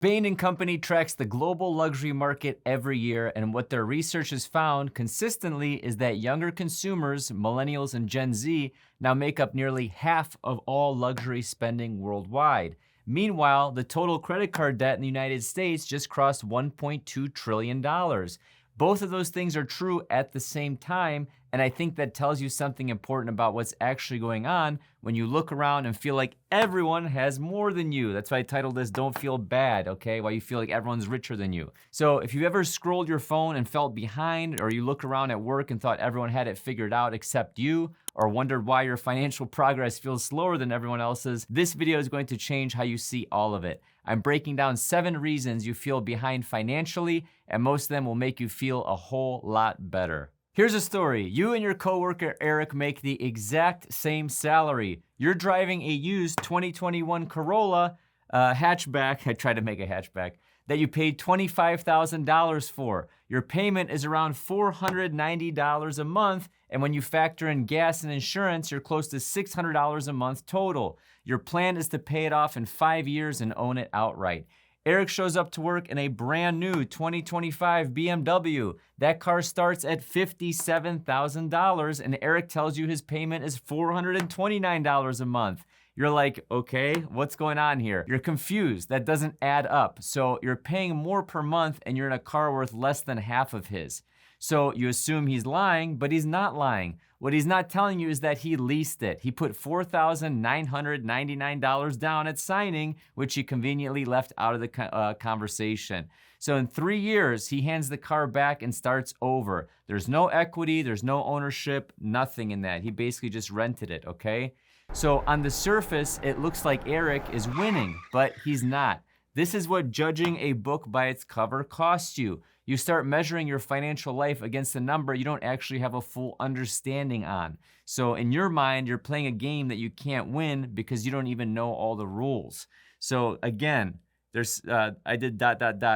Bain & Company tracks the global luxury market every year, and what their research has found consistently is that younger consumers, millennials and Gen Z, now make up nearly half of all luxury spending worldwide. Meanwhile, the total credit card debt in the United States just crossed $1.2 trillion. Both of those things are true at the same time, and I think that tells you something important about what's actually going on when you look around and feel like everyone has more than you. That's why I titled this, Don't Feel Bad, okay? Why you feel like everyone's richer than you. So if you ever scrolled your phone and felt behind, or you look around at work and thought everyone had it figured out except you, or wondered why your financial progress feels slower than everyone else's, this video is going to change how you see all of it. I'm breaking down 7 reasons you feel behind financially, and most of them will make you feel a whole lot better. Here's a story. You and your coworker Eric make the exact same salary. You're driving a used 2021 Corolla hatchback, I tried to make a hatchback, that you paid $25,000 for. Your payment is around $490 a month, and when you factor in gas and insurance, you're close to $600 a month total. Your plan is to pay it off in 5 years and own it outright. Eric shows up to work in a brand new 2025 BMW. That car starts at $57,000, and Eric tells you his payment is $429 a month. You're like, okay, what's going on here? You're confused. That doesn't add up. So you're paying more per month, and you're in a car worth less than half of his. So you assume he's lying, but he's not lying. What he's not telling you is that he leased it. He put $4,999 down at signing, which he conveniently left out of the conversation. So in 3 years, he hands the car back and starts over. There's no equity, there's no ownership, nothing in that. He basically just rented it, okay? So on the surface, it looks like Eric is winning, but he's not. This is what judging a book by its cover costs you. You start measuring your financial life against a number you don't actually have a full understanding on. So in your mind, you're playing a game that you can't win because you don't even know all the rules. So again, I did ...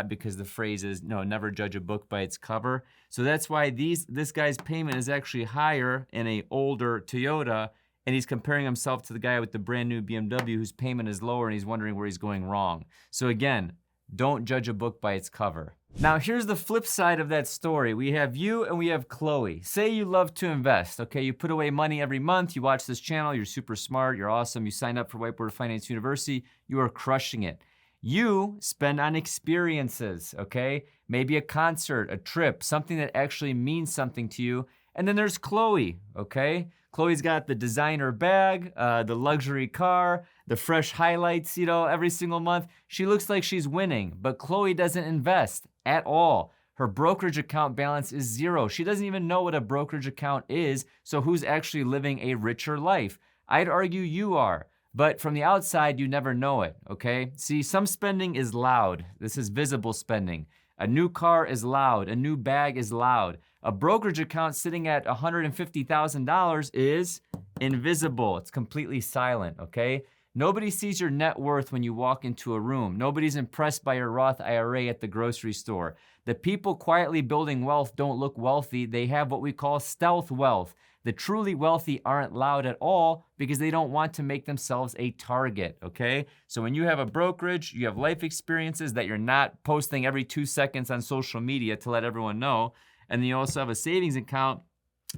because the phrase is, never judge a book by its cover. So that's why this guy's payment is actually higher in a older Toyota, and he's comparing himself to the guy with the brand new BMW whose payment is lower, and he's wondering where he's going wrong. So again, don't judge a book by its cover. Now here's the flip side of that story. We have you and we have Chloe. Say you love to invest, okay? You put away money every month, you watch this channel, you're super smart, you're awesome, you signed up for Whiteboard Finance University, you are crushing it. You spend on experiences, okay? Maybe a concert, a trip, something that actually means something to you. And then there's Chloe, okay? Chloe's got the designer bag, the luxury car, the fresh highlights, every single month. She looks like she's winning, but Chloe doesn't invest at all. Her brokerage account balance is 0. She doesn't even know what a brokerage account is, so who's actually living a richer life? I'd argue you are, but from the outside, you never know it, okay? See, some spending is loud. This is visible spending. A new car is loud. A new bag is loud. A brokerage account sitting at $150,000 is invisible. It's completely silent, okay? Nobody sees your net worth when you walk into a room. Nobody's impressed by your Roth IRA at the grocery store. The people quietly building wealth don't look wealthy. They have what we call stealth wealth. The truly wealthy aren't loud at all because they don't want to make themselves a target, okay? So when you have a brokerage, you have life experiences that you're not posting every 2 seconds on social media to let everyone know, and then you also have a savings account.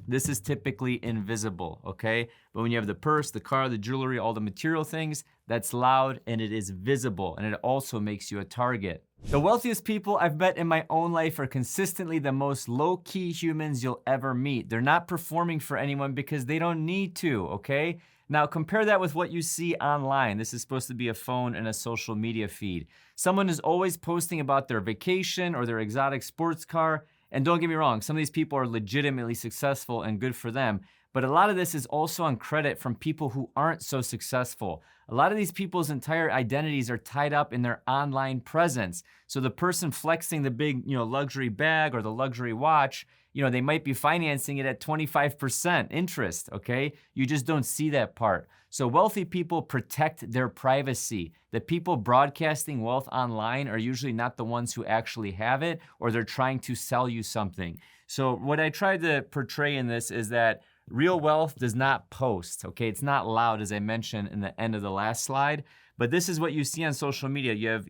This is typically invisible, okay? But when you have the purse, the car, the jewelry, all the material things, that's loud and it is visible, and it also makes you a target. The wealthiest people I've met in my own life are consistently the most low-key humans you'll ever meet. They're not performing for anyone because they don't need to, okay? Now compare that with what you see online. This is supposed to be a phone and a social media feed. Someone is always posting about their vacation or their exotic sports car. And don't get me wrong, some of these people are legitimately successful and good for them, but a lot of this is also on credit from people who aren't so successful. A lot of these people's entire identities are tied up in their online presence. So the person flexing the big, luxury bag or the luxury watch, they might be financing it at 25% interest, okay? You just don't see that part. So wealthy people protect their privacy. The people broadcasting wealth online are usually not the ones who actually have it, or they're trying to sell you something. So what I tried to portray in this is that real wealth does not post, okay? It's not loud, as I mentioned in the end of the last slide, but this is what you see on social media. You have,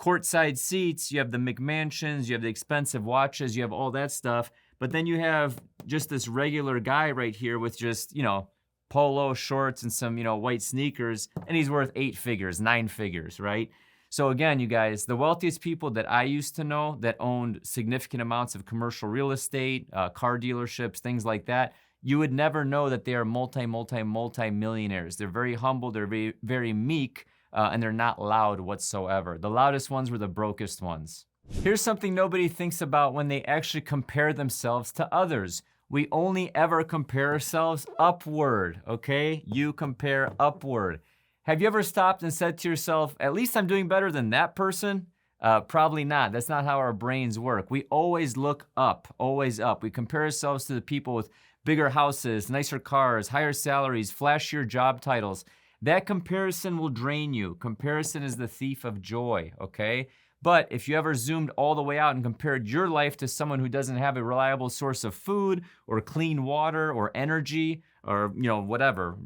courtside seats, you have the McMansions, you have the expensive watches, you have all that stuff. But then you have just this regular guy right here with just, polo shorts and some, white sneakers, and he's worth 8 figures, 9 figures, right? So again, you guys, the wealthiest people that I used to know that owned significant amounts of commercial real estate, car dealerships, things like that, you would never know that they are multi-millionaires. They're very humble, they're very, very meek, and they're not loud whatsoever. The loudest ones were the brokest ones. Here's something nobody thinks about when they actually compare themselves to others. We only ever compare ourselves upward, okay? You compare upward. Have you ever stopped and said to yourself, at least I'm doing better than that person? Probably not. That's not how our brains work. We always look up, always up. We compare ourselves to the people with bigger houses, nicer cars, higher salaries, flashier job titles. That comparison will drain you. Comparison is the thief of joy, okay? But if you ever zoomed all the way out and compared your life to someone who doesn't have a reliable source of food or clean water or energy or, whatever,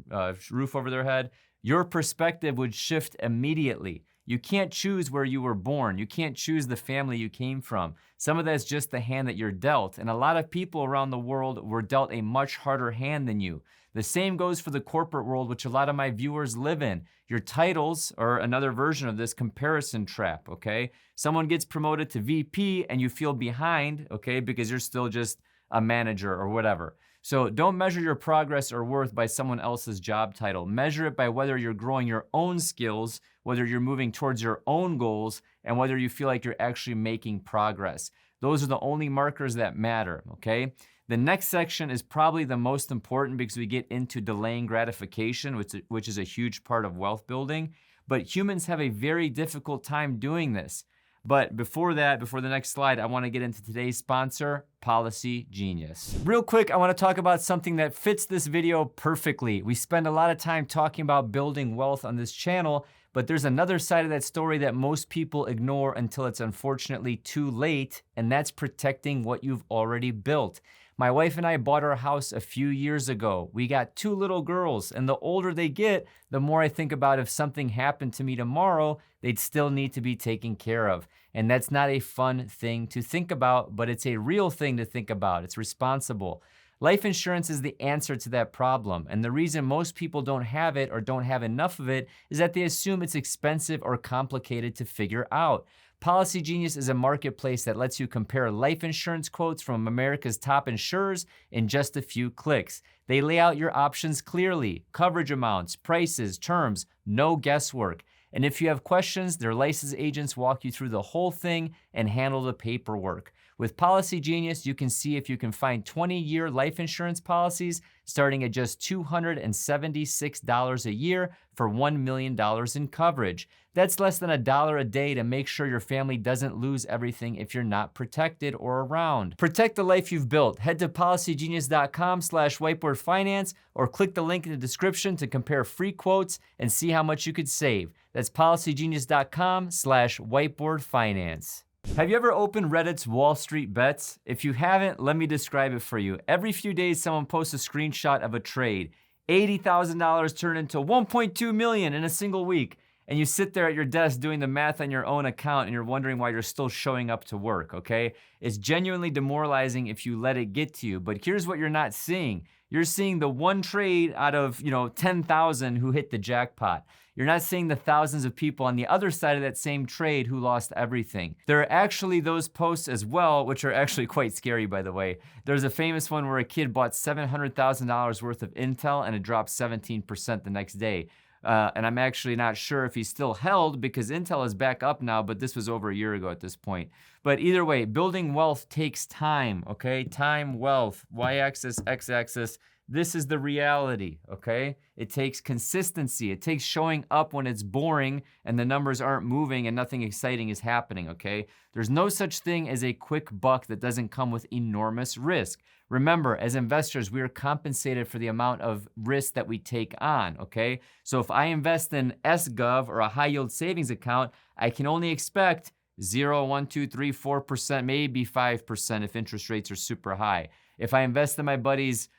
roof over their head, your perspective would shift immediately. You can't choose where you were born. You can't choose the family you came from. Some of that's just the hand that you're dealt. And a lot of people around the world were dealt a much harder hand than you. The same goes for the corporate world, which a lot of my viewers live in. Your titles are another version of this comparison trap, okay? Someone gets promoted to VP and you feel behind, okay, because you're still just a manager or whatever. So don't measure your progress or worth by someone else's job title. Measure it by whether you're growing your own skills, whether you're moving towards your own goals, and whether you feel like you're actually making progress. Those are the only markers that matter, okay? The next section is probably the most important because we get into delaying gratification, which is a huge part of wealth building. But humans have a very difficult time doing this. But before that, before the next slide, I want to get into today's sponsor, Policy Genius. Real quick, I want to talk about something that fits this video perfectly. We spend a lot of time talking about building wealth on this channel, but there's another side of that story that most people ignore until it's unfortunately too late, and that's protecting what you've already built. My wife and I bought our house a few years ago. We got 2 little girls, and the older they get, the more I think about if something happened to me tomorrow, they'd still need to be taken care of. And that's not a fun thing to think about, but it's a real thing to think about. It's responsible. Life insurance is the answer to that problem. And the reason most people don't have it or don't have enough of it is that they assume it's expensive or complicated to figure out. Policy Genius is a marketplace that lets you compare life insurance quotes from America's top insurers in just a few clicks. They lay out your options clearly, coverage amounts, prices, terms, no guesswork. And if you have questions, their licensed agents walk you through the whole thing and handle the paperwork. With Policy Genius, you can see if you can find 20-year life insurance policies starting at just $276 a year for $1 million in coverage. That's less than $1 a day to make sure your family doesn't lose everything if you're not protected or around. Protect the life you've built. Head to policygenius.com/whiteboardfinance or click the link in the description to compare free quotes and see how much you could save. That's policygenius.com/whiteboardfinance. Have you ever opened Reddit's Wall Street Bets? If you haven't, let me describe it for you. Every few days, someone posts a screenshot of a trade. $80,000 turned into $1.2 million in a single week. And you sit there at your desk doing the math on your own account and you're wondering why you're still showing up to work, okay? It's genuinely demoralizing if you let it get to you. But here's what you're not seeing. You're seeing the one trade out of, 10,000 who hit the jackpot. You're not seeing the thousands of people on the other side of that same trade who lost everything. There are actually those posts as well, which are actually quite scary, by the way. There's a famous one where a kid bought $700,000 worth of Intel and it dropped 17% the next day. And I'm actually not sure if he's still held because Intel is back up now, but this was over a year ago at this point. But either way, building wealth takes time, okay? Time, wealth, y-axis, x-axis. This is the reality, okay? It takes consistency. It takes showing up when it's boring and the numbers aren't moving and nothing exciting is happening, okay? There's no such thing as a quick buck that doesn't come with enormous risk. Remember, as investors, we are compensated for the amount of risk that we take on, okay? So if I invest in SGov or a high yield savings account, I can only expect 0, 1, 2, 3, 4%, maybe 5% if interest rates are super high. If I invest in my buddy's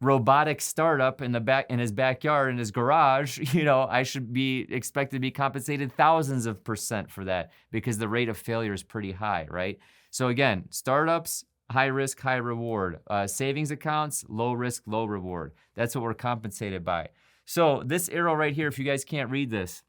robotic startup in his backyard, in his garage, I should be expected to be compensated thousands of % for that because the rate of failure is pretty high, right? So again, startups, high risk, high reward. Savings accounts, low risk, low reward. That's what we're compensated by. So this arrow right here, if you guys can't read this,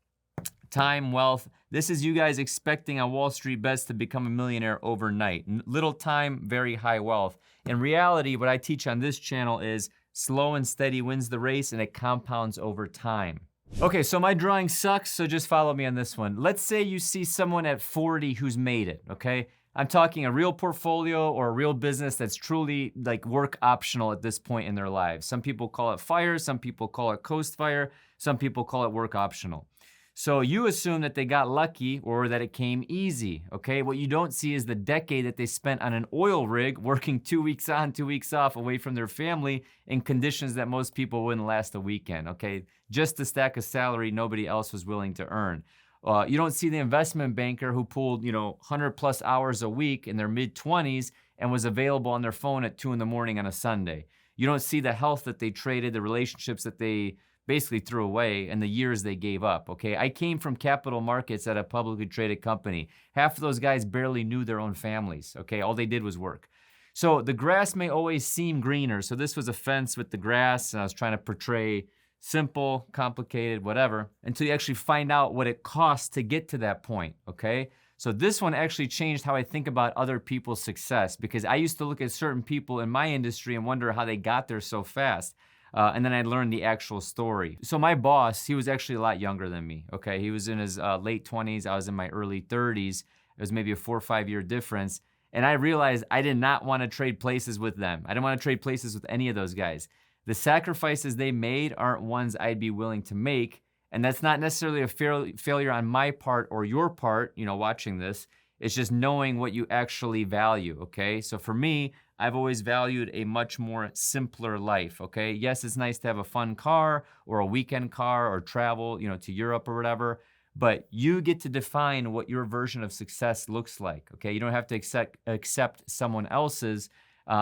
time, wealth, this is you guys expecting on Wall Street bets to become a millionaire overnight. Little time, very high wealth. In reality, what I teach on this channel is slow and steady wins the race, and it compounds over time. Okay, so my drawing sucks, so just follow me on this one. Let's say you see someone at 40 who's made it, okay? I'm talking a real portfolio or a real business that's truly like work optional at this point in their lives. Some people call it fire, some people call it coast fire, some people call it work optional. So you assume that they got lucky or that it came easy, okay? What you don't see is the decade that they spent on an oil rig working 2 weeks on, 2 weeks off away from their family in conditions that most people wouldn't last a weekend, okay? Just to stack a salary nobody else was willing to earn. You don't see the investment banker who pulled, 100 plus hours a week in their mid-20s and was available on their phone at 2 in the morning on a Sunday. You don't see the health that they traded, the relationships that they basically threw away, and the years they gave up, okay? I came from capital markets at a publicly traded company. Half of those guys barely knew their own families, okay? All they did was work. So the grass may always seem greener. So this was a fence with the grass, and I was trying to portray simple, complicated, whatever, until you actually find out what it costs to get to that point, okay? So this one actually changed how I think about other people's success, because I used to look at certain people in my industry and wonder how they got there so fast. And then I learned the actual story. So my boss, he was actually a lot younger than me, okay? He was in his late 20s, I was in my early 30s. It was maybe a 4 or 5 year difference. And I realized I did not want to trade places with them. I didn't want to trade places with any of those guys. The sacrifices they made aren't ones I'd be willing to make. And that's not necessarily a failure on my part or your part, watching this. It's just knowing what you actually value, okay? So for me, I've always valued a much more simpler life, okay? Yes, it's nice to have a fun car or a weekend car or travel, to Europe or whatever, but you get to define what your version of success looks like, okay? You don't have to accept someone else's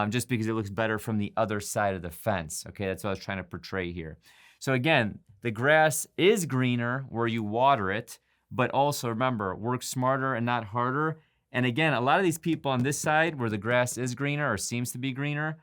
just because it looks better from the other side of the fence, okay? That's what I was trying to portray here. So again, the grass is greener where you water it, but also remember, work smarter and not harder. And again, a lot of these people on this side where the grass is greener or seems to be greener,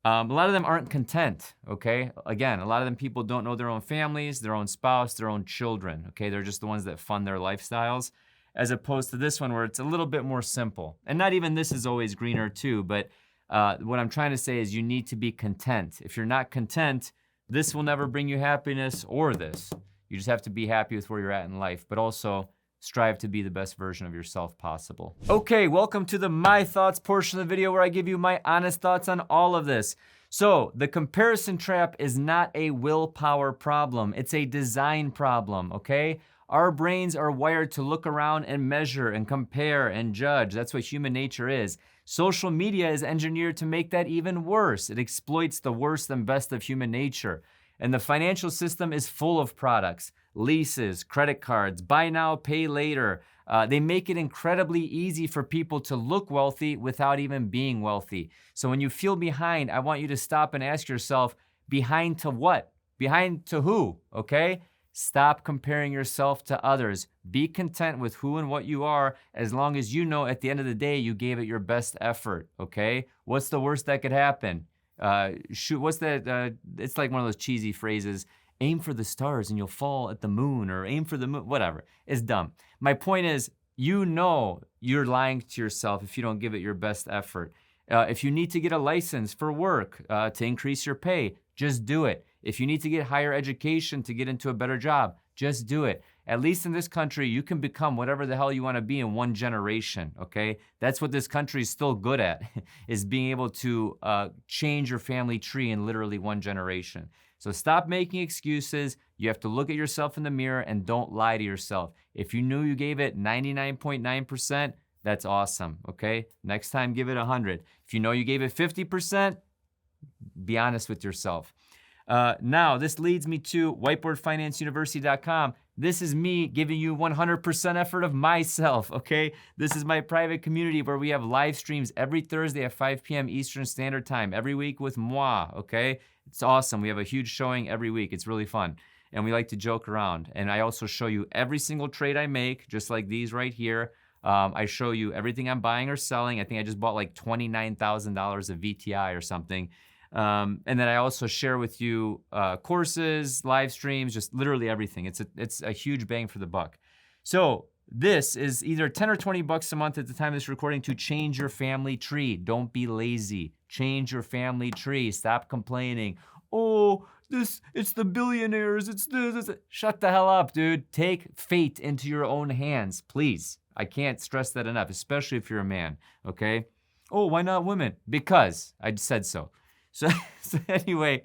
a lot of them aren't content, okay? Again, a lot of them people don't know their own families, their own spouse, their own children, okay? They're just the ones that fund their lifestyles, as opposed to this one where it's a little bit more simple. And not even this is always greener too, but what I'm trying to say is you need to be content. If you're not content, this will never bring you happiness or this. You just have to be happy with where you're at in life, but also strive to be the best version of yourself possible. Okay, welcome to the My Thoughts portion of the video where I give you my honest thoughts on all of this. So the comparison trap is not a willpower problem. It's a design problem, okay? Our brains are wired to look around and measure and compare and judge. That's what human nature is. Social media is engineered to make that even worse. It exploits the worst and best of human nature. And the financial system is full of products, leases, credit cards, buy now, pay later. They make it incredibly easy for people to look wealthy without even being wealthy. So when you feel behind, I want you to stop and ask yourself, behind to what? Behind to who, okay? Stop comparing yourself to others. Be content with who and what you are, as long as you know at the end of the day you gave it your best effort, okay? What's the worst that could happen? What's that? It's like one of those cheesy phrases, aim for the stars and you'll fall at the moon, or aim for the moon, whatever. It's dumb. My point is, you're lying to yourself if you don't give it your best effort. If you need to get a license for work to increase your pay, just do it. If you need to get higher education to get into a better job, just do it. At least in this country, you can become whatever the hell you want to be in one generation, okay? That's what this country is still good at, is being able to change your family tree in literally one generation. So stop making excuses. You have to look at yourself in the mirror and don't lie to yourself. If you knew you gave it 99.9%, that's awesome, okay? Next time, give it 100. If you know you gave it 50%, be honest with yourself. Now, this leads me to whiteboardfinanceuniversity.com. This is me giving you 100% effort of myself, okay? This is my private community where we have live streams every Thursday at 5 p.m. Eastern Standard Time, every week with moi, okay? It's awesome. We have a huge showing every week. It's really fun. And we like to joke around. And I also show you every single trade I make, just like these right here. I show you everything I'm buying or selling. I think I just bought like $29,000 of VTI or something. And then I also share with you courses, live streams, just literally everything. It's a huge bang for the buck. So this is either 10 or 20 bucks a month at the time of this recording to change your family tree. Don't be lazy. Change your family tree. Stop complaining. Oh, it's the billionaires. It's this. Shut the hell up, dude. Take fate into your own hands, please. I can't stress that enough, especially if you're a man, okay? Oh, why not women? Because I said so. So anyway,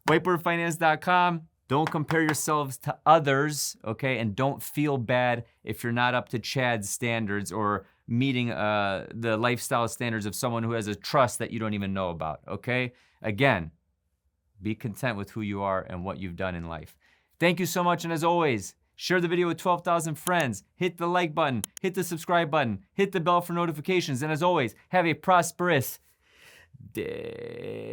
whiteboardfinance.com. Don't compare yourselves to others, okay? And don't feel bad if you're not up to Chad's standards or meeting the lifestyle standards of someone who has a trust that you don't even know about, okay? Again, be content with who you are and what you've done in life. Thank you so much, and as always, share the video with 12,000 friends. Hit the like button, hit the subscribe button, hit the bell for notifications, and as always, have a prosperous day.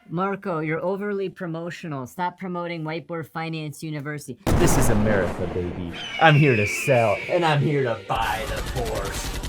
Marko, you're overly promotional. Stop promoting Whiteboard Finance University. This is America, baby. I'm here to sell, and I'm here to buy the Porsche.